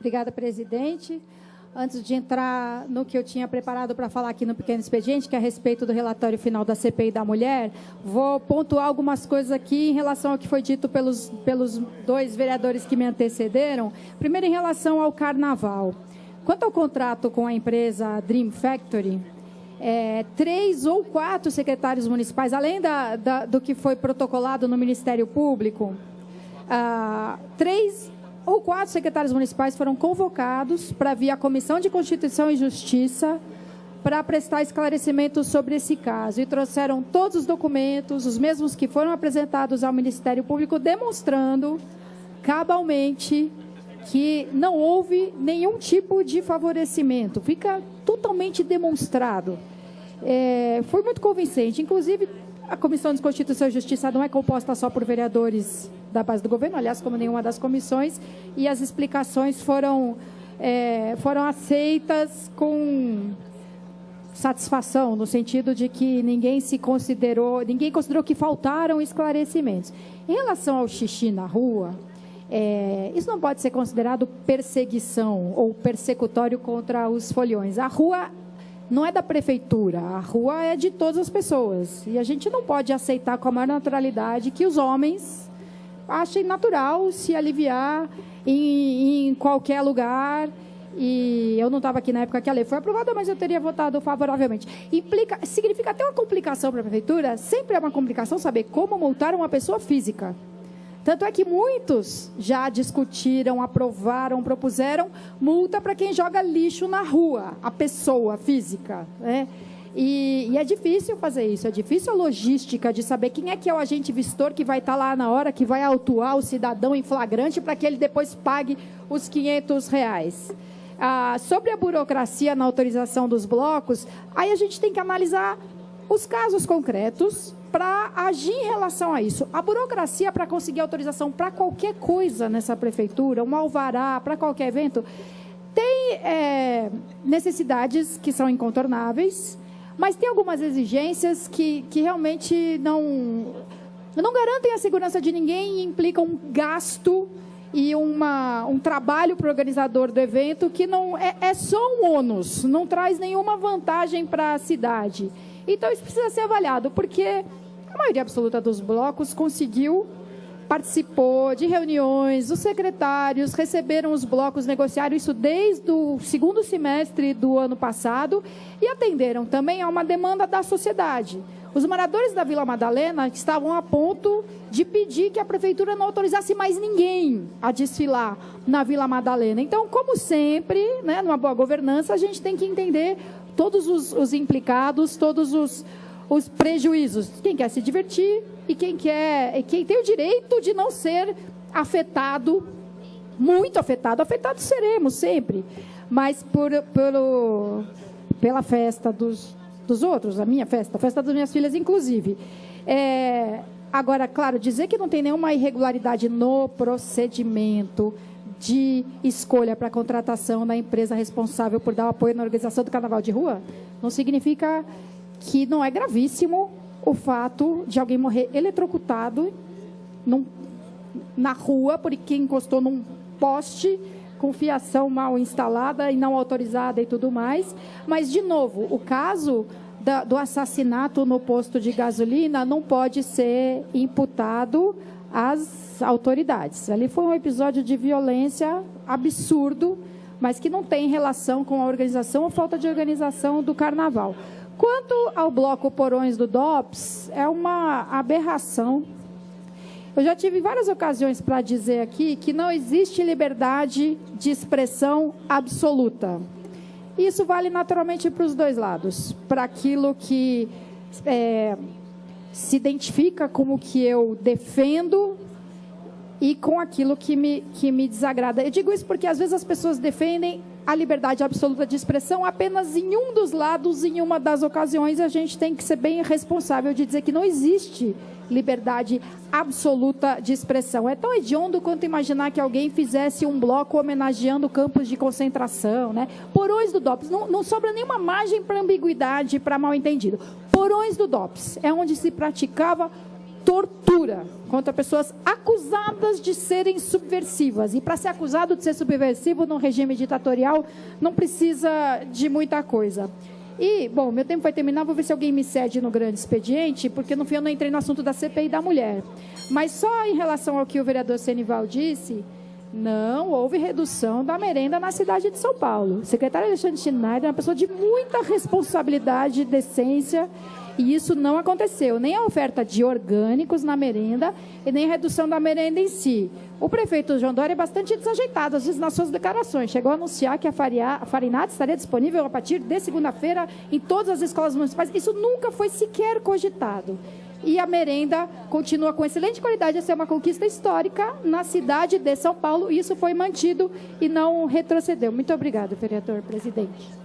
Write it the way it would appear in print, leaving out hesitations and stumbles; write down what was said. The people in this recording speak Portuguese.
Obrigada, presidente. Antes de entrar no que eu tinha preparado para falar aqui no pequeno expediente, que é a respeito do relatório final da CPI da Mulher, vou pontuar algumas coisas aqui em relação ao que foi dito pelos dois vereadores que me antecederam. Primeiro, em relação ao carnaval. Quanto ao contrato com a empresa Dream Factory, 3 ou 4 secretários municipais, além do que foi protocolado no Ministério Público, 3 ou 4 secretários municipais foram convocados para vir à Comissão de Constituição e Justiça para prestar esclarecimentos sobre esse caso. E trouxeram todos os documentos, os mesmos que foram apresentados ao Ministério Público, demonstrando cabalmente que não houve nenhum tipo de favorecimento. Fica totalmente demonstrado. Foi muito convincente. Inclusive, a Comissão de Constituição e Justiça não é composta só por vereadores da base do governo, aliás, como nenhuma das comissões, e as explicações foram aceitas com satisfação, no sentido de que ninguém considerou que faltaram esclarecimentos. Em relação ao xixi na rua, isso não pode ser considerado perseguição ou persecutório contra os foliões. A rua não é da prefeitura, a rua é de todas as pessoas. E a gente não pode aceitar com a maior naturalidade que os homens achem natural se aliviar em qualquer lugar. E eu não estava aqui na época que a lei foi aprovada, mas eu teria votado favoravelmente. Significa até uma complicação para a prefeitura, sempre é uma complicação saber como multar uma pessoa física. Tanto é que muitos já discutiram, aprovaram, propuseram multa para quem joga lixo na rua, a pessoa física, né? E é difícil fazer isso, é difícil a logística de saber quem é que é o agente vistor que vai estar lá na hora, que vai autuar o cidadão em flagrante para que ele depois pague os R$500. Sobre a burocracia na autorização dos blocos, aí a gente tem que analisar os casos concretos para agir em relação a isso. A burocracia para conseguir autorização para qualquer coisa nessa prefeitura, um alvará para qualquer evento, tem necessidades que são incontornáveis, mas tem algumas exigências que realmente não garantem a segurança de ninguém e implicam um gasto e um trabalho para o organizador do evento que não é só um ônus, não traz nenhuma vantagem para a cidade. Então, isso precisa ser avaliado, porque a maioria absoluta dos blocos participou de reuniões, os secretários receberam os blocos, negociaram isso desde o segundo semestre do ano passado e atenderam também a uma demanda da sociedade. Os moradores da Vila Madalena estavam a ponto de pedir que a prefeitura não autorizasse mais ninguém a desfilar na Vila Madalena. Então, como sempre, né, numa boa governança, a gente tem que entender todos os implicados, todos os prejuízos. Quem quer se divertir e quem tem o direito de não ser afetado, muito afetado. Afetados seremos sempre, mas pela festa dos outros, a minha festa, a festa das minhas filhas, inclusive. Agora, claro, dizer que não tem nenhuma irregularidade no procedimento de escolha para a contratação da empresa responsável por dar o apoio na organização do Carnaval de Rua, não significa que não é gravíssimo o fato de alguém morrer eletrocutado na rua porque encostou num poste com fiação mal instalada e não autorizada e tudo mais. Mas, de novo, o caso do assassinato no posto de gasolina não pode ser imputado às autoridades. Ali foi um episódio de violência absurdo, mas que não tem relação com a organização ou falta de organização do Carnaval. Quanto ao bloco Porões do DOPS, é uma aberração. Eu já tive várias ocasiões para dizer aqui que não existe liberdade de expressão absoluta. Isso vale naturalmente para os dois lados. Para aquilo que se identifica como que eu defendo e com aquilo que me desagrada. Eu digo isso porque às vezes as pessoas defendem a liberdade absoluta de expressão apenas em um dos lados, em uma das ocasiões. A gente tem que ser bem responsável de dizer que não existe liberdade absoluta de expressão. É tão hediondo quanto imaginar que alguém fizesse um bloco homenageando campos de concentração, né? Porões do DOPS, não sobra nenhuma margem para ambiguidade, para mal entendido. Porões do DOPS é onde se praticava tortura tortura contra pessoas acusadas de serem subversivas. E para ser acusado de ser subversivo num regime ditatorial, não precisa de muita coisa. E, bom, meu tempo vai terminar, vou ver se alguém me cede no grande expediente, porque no fim eu não entrei no assunto da CPI da mulher. Mas só em relação ao que o vereador Senival disse, não houve redução da merenda na cidade de São Paulo. O secretário Alexandre Schneider é uma pessoa de muita responsabilidade e decência, e isso não aconteceu, nem a oferta de orgânicos na merenda e nem a redução da merenda em si. O prefeito João Dória é bastante desajeitado, às vezes, nas suas declarações. Chegou a anunciar que a farinata estaria disponível a partir de segunda-feira em todas as escolas municipais. Isso nunca foi sequer cogitado. E a merenda continua com excelente qualidade. Essa é uma conquista histórica na cidade de São Paulo. E isso foi mantido e não retrocedeu. Muito obrigado, vereador presidente.